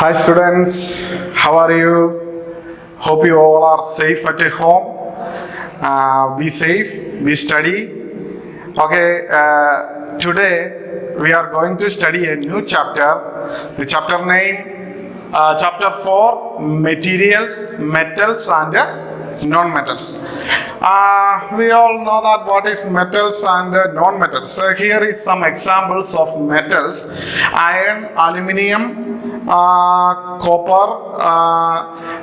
Hi students, how are you? Hope you all are safe at home. Be safe, be study. Okay, today we are going to study a new chapter. The chapter name, chapter 4, materials, metals and non-metals. We all know that what is metals and non-metals. So here is some examples of metals: iron, aluminium, copper,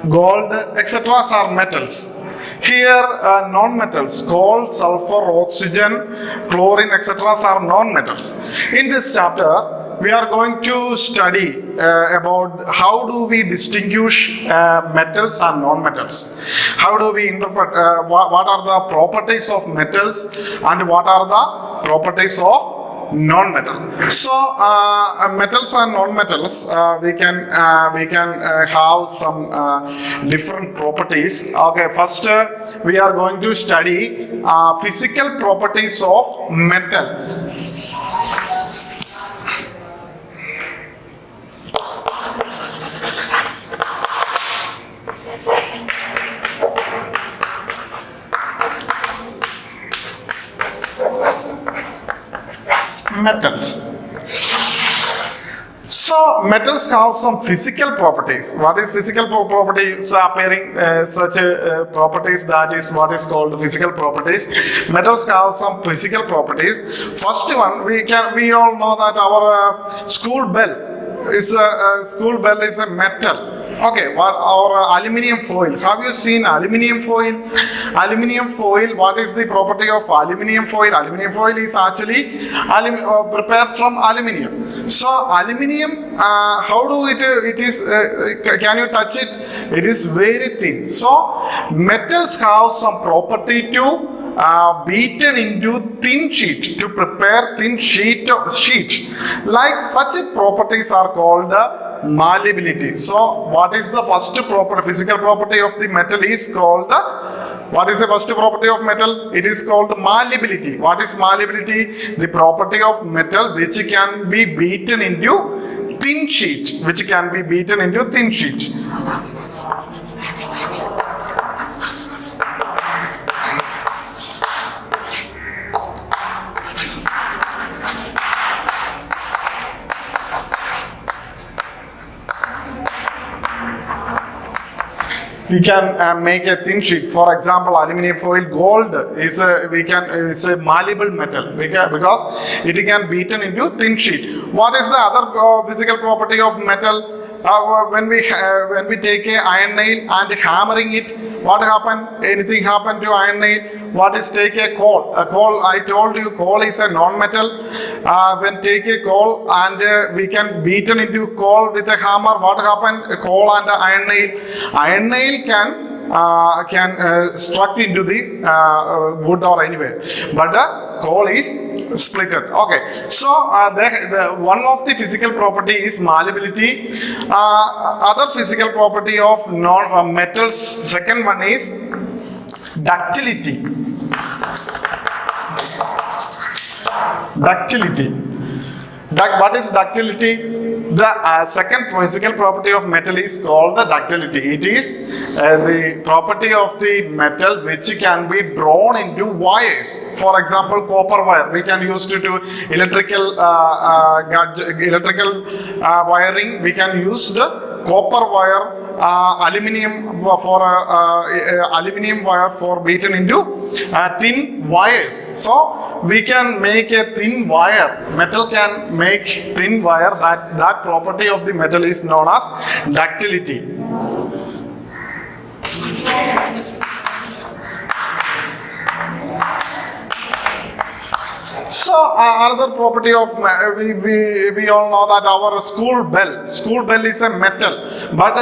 gold, etc. are metals. Here non-metals, coal, sulfur, oxygen, chlorine, etc. are non-metals. In this chapter we are going to study about how do we distinguish metals and non-metals. How do we interpret what are the properties of metals and what are the properties of non-metal. So metals and non-metals, we can have some different properties. Okay, first we are going to study physical properties of metal. Metals. So metals have some physical properties. What is physical properties? Appearing such properties, that is what is called physical properties. Metals have some physical properties. First one, we all know that our school bell is a metal. Okay, what our aluminium foil? Have you seen aluminium foil? Aluminium foil, what is the property of aluminium foil? Aluminium foil is actually prepared from aluminium. So aluminium, how do it is, can you touch it? It is very thin. So metals have some property to beaten into thin sheet, to prepare thin sheet. Like such properties are called malleability. So what is the first physical property of the metal is called, what is the first property of metal? It is called malleability. What is malleability? The property of metal which can be beaten into thin sheet, We can make a thin sheet. For example, aluminium foil, gold is a malleable metal because it can be beaten into thin sheet. What is the other physical property of metal? When we take a iron nail and hammering it, what happened? Anything happened to iron nail? What is take a coal? A coal, I told you, coal is a non-metal. When take a coal and we can beaten into coal with a hammer, what happened? A coal and iron nail. Iron nail can struck into the wood or anywhere, but the coal is splitted. Okay, so one of the physical property is malleability. Other physical property of non-metals, second one is ductility. What is ductility? The second physical property of metal is called the ductility. It is the property of the metal which can be drawn into wires. For example, copper wire. We can use to do electrical wiring. We can use the copper wire. Aluminium wire for beaten into thin wires. So we can make a thin wire. Metal can make thin wire. That property of the metal is known as ductility. So another property of we all know that our school bell is a metal, but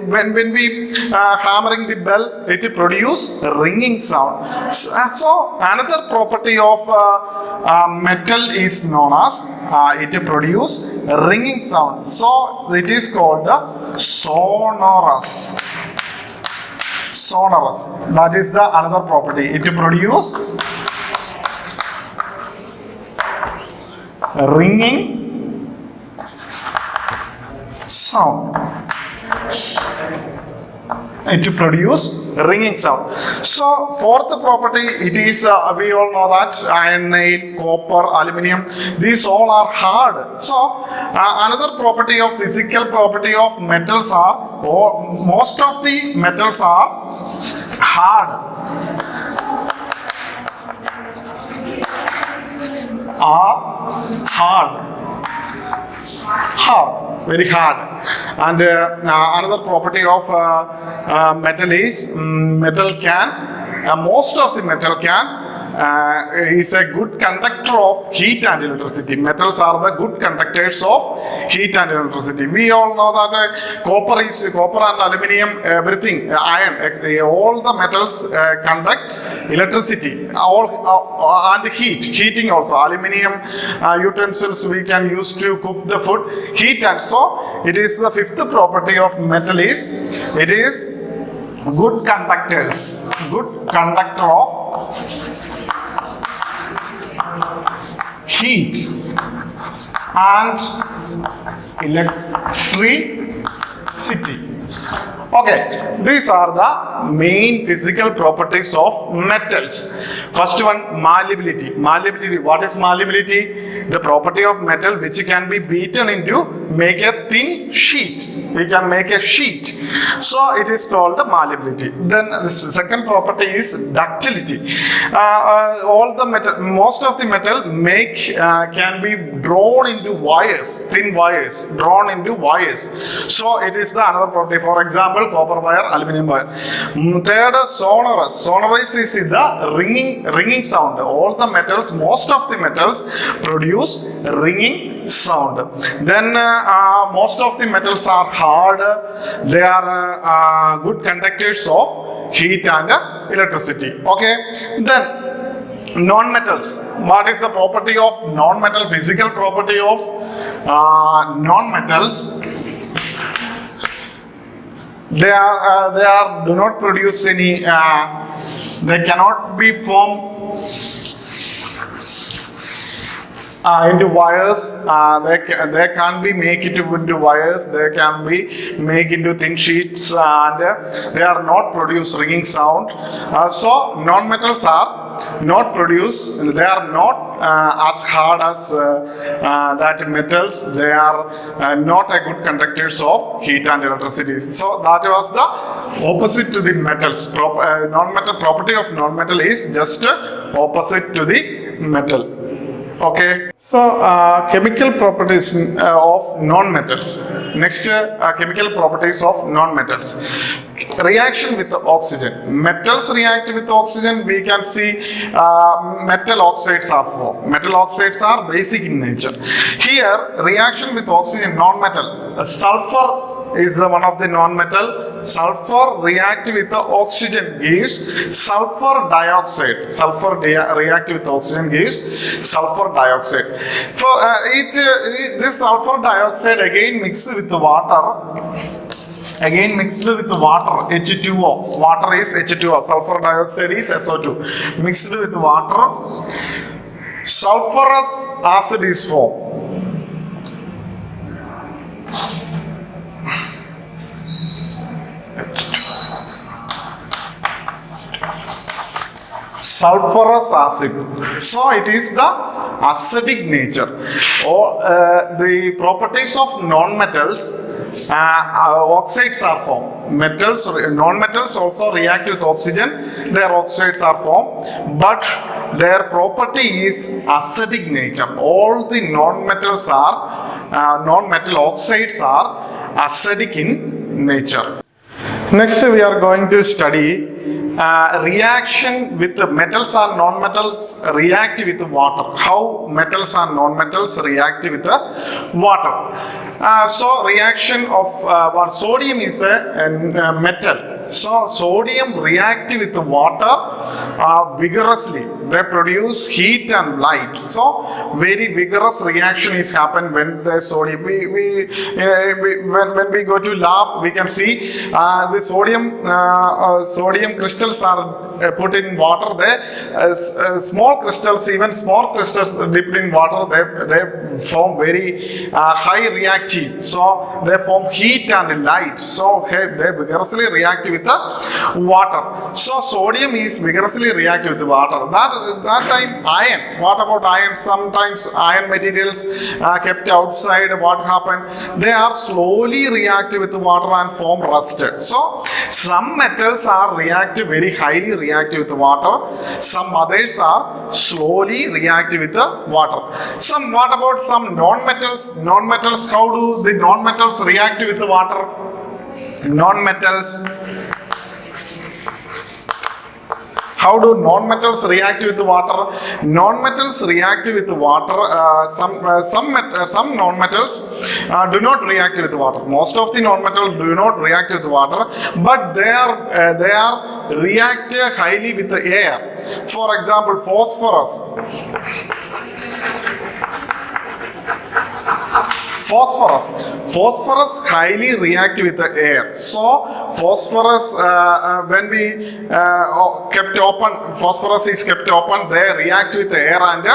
when we hammering the bell, it produce ringing sound. So another property of metal is known as it produce ringing sound. So it is called the sonorous. That is the another property. It produce ringing sound. To produce ringing sound. So fourth property, it is we all know that iron, nail, copper, aluminium, these all are hard. So another property of physical property of metals are, or most of the metals are hard. Very hard. And another property of metal is most of the metal can is a good conductor of heat and electricity. Metals are the good conductors of heat and electricity. We all know that copper and aluminium, everything, iron, all the metals conduct electricity, and heating also. Aluminium utensils we can use to cook the food, heat, and so it is the fifth property of metal is it is good conductors, good conductor of heat and electricity. Okay, these are the main physical properties of metals. First one, malleability. Malleability. What is malleability? The property of metal which can be beaten into make a thin sheet. We can make a sheet. So it is called the malleability. Then the second property is ductility. All the metal, most of the metal can be drawn into wires, thin wires, drawn into wires. So it is the another property. For example, copper wire, aluminum wire. Third, sonorous. Sonorous is the ringing sound. All the metals, most of the metals produce ringing sound. Then most of the metals are hard. They are good conductors of heat and electricity. Okay. Then non-metals. What is the property of non-metal? Physical property of non-metals. They do not produce any. They cannot be formed into wires. They can be made into wires. They can be made into thin sheets, and they are not produce ringing sound. So non-metals are not produce. They are not as hard as that metals. They are not a good conductors of heat and electricity. So that was the opposite to the metals. Non-metal property of non-metal is just opposite to the metal. Okay. So chemical properties of non-metals. Next, chemical properties of non-metals. Reaction with the oxygen. Metals react with oxygen. We can see metal oxides are formed. Metal oxides are basic in nature. Here, reaction with oxygen, non-metal. Sulfur is the one of the non-metal. Sulfur react with the oxygen gives sulfur dioxide. Sulfur react with oxygen gives sulfur dioxide. For this sulfur dioxide again mixed with the water. Again mixed with the water, H2O. Water is H2O. Sulfur dioxide is SO2. Mixed with water, sulfurous acid is formed. Sulfurous acid. So it is the acidic nature. Or the properties of non-metals, oxides are formed. Non-metals also react with oxygen. Their oxides are formed, but their property is acidic nature. All the non-metals are non-metal oxides are acidic in nature. Next, we are going to study reaction with the metals and non-metals react with water. How metals and non-metals react with the water. So reaction of sodium is a metal. So sodium react with the water vigorously. They produce heat and light. So very vigorous reaction is happen when the sodium. When we go to lab, we can see the sodium crystals are put in water. Small crystals, even small crystals dipped in water, they form very high reactive. So they form heat and light. So they vigorously react with the water. So sodium is vigorously react with the water. That time iron. What about iron? Sometimes iron materials kept outside. What happened? They are slowly react with the water and form rust. So some metals are very highly reactive with the water. Some others are slowly reactive with the water. What about some non-metals? Non-metals, how do the non-metals react with the water? Non-metals. How do non-metals react with the water? Non-metals react with the water. Some non-metals do not react with the water. Most of the non-metals do not react with the water, but they are react highly with the air. For example, phosphorus. Phosphorus highly react with the air. So phosphorus, when we kept open, phosphorus is kept open, they react with the air and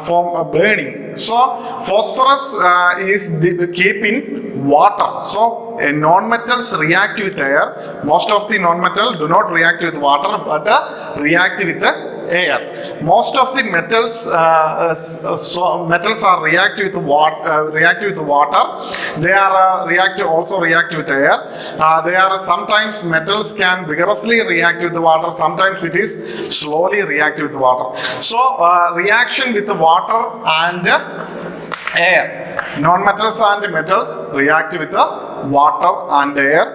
form burning. So phosphorus is kept in water. So non-metals react with air. Most of the non-metal do not react with water, but react with the air. Most of the metals metals are react with water. They are also react with air. They are sometimes metals can vigorously react with the water. Sometimes it is slowly react with water. So reaction with the water and air. Non-metals and metals react with the water and air.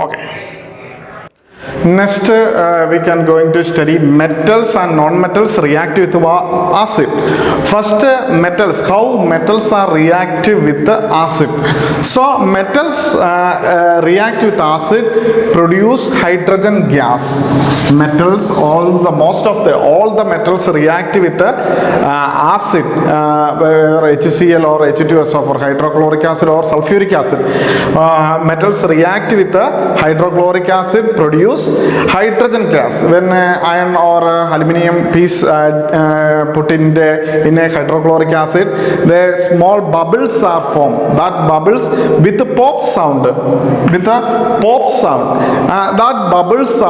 Okay. Next, we can going to study metals and non-metals react with acid. First, metals. How metals are reactive with the acid. So, metals react with acid, produce hydrogen gas. Metals, all the metals react with the acid, HCl or H2SO for hydrochloric acid or sulfuric acid. Metals react with the hydrochloric acid, produce hydrogen gas. When iron or aluminum piece put in a hydrochloric acid, the small bubbles are formed. That bubbles with a pop sound. That bubbles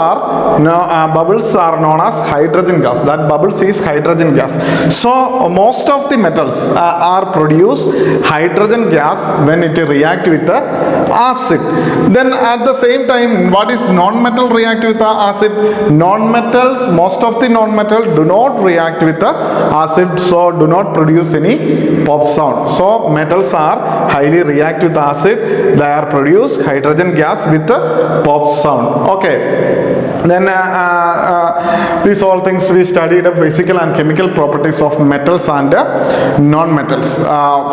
are known as hydrogen gas. That bubbles is hydrogen gas. So most of the metals are produce hydrogen gas when it react with the acid. Then at the same time, what is non-metal react with the acid? Non-metals, most of the non-metal do not react with the acid, so do not produce any pop sound. So metals are highly react with the acid. They are produce hydrogen gas with the pop sound. Okay. Then these all things we studied the physical and chemical properties of metals and non-metals.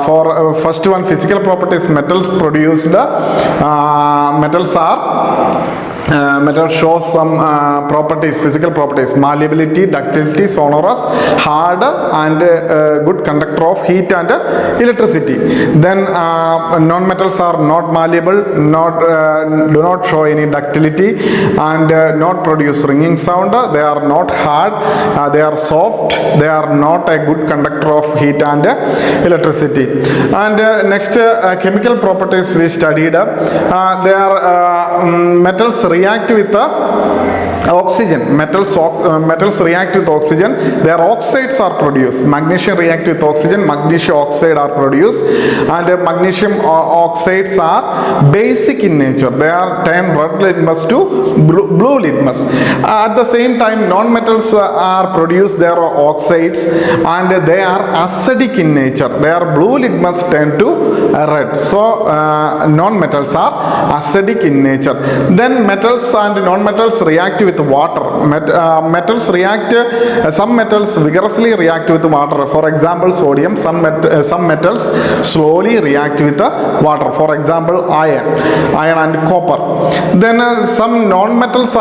For first one, physical properties, metals produced, metals shows some properties, physical properties: malleability, ductility, sonorous, hard, and good conductor of heat and electricity. Then non-metals are not malleable, do not show any ductility, and not produce ringing sound. They are not hard, they are soft, they are not a good conductor of heat and electricity. And next, chemical properties we studied. They are metals react with the oxygen. Metals react with oxygen. Their oxides are produced. Magnesium react with oxygen. Magnesium oxide are produced, and magnesium oxides are basic in nature. They are turned red litmus to blue litmus. At the same time, non-metals are produced their oxides, and they are acidic in nature. They are blue litmus turned to red. So non-metals are acidic in nature. Then metals and non-metals react with with water. Metals react, some metals vigorously react with water. For example, sodium. Some metals slowly react with the water. For example, iron and copper. Then some non-metals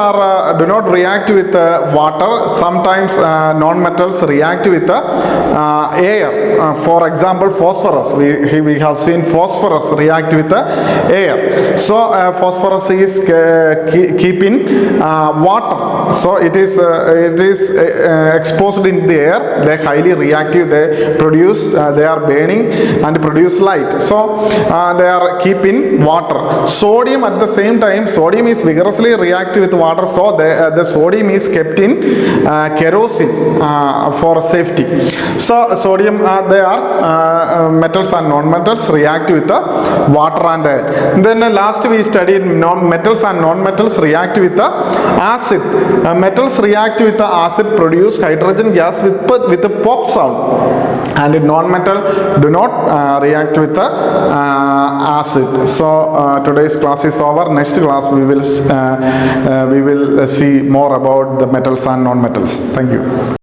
do not react with water. Sometimes non-metals react with air. For example, phosphorus. We have seen phosphorus react with air. So phosphorus is keeping water. So it is exposed in the air. They highly reactive. They are burning and produce light. So they are keeping water. Sodium at the same time, sodium is vigorously reactive with water. So the sodium is kept in kerosene for safety. So sodium, they are metals and non-metals react with the water and air. Then last we studied metals and non-metals react with the acid. Metals react with the acid, produce hydrogen gas with a pop sound, and non-metal do not react with the acid. So today's class is over. Next class we will see more about the metals and non-metals. Thank you.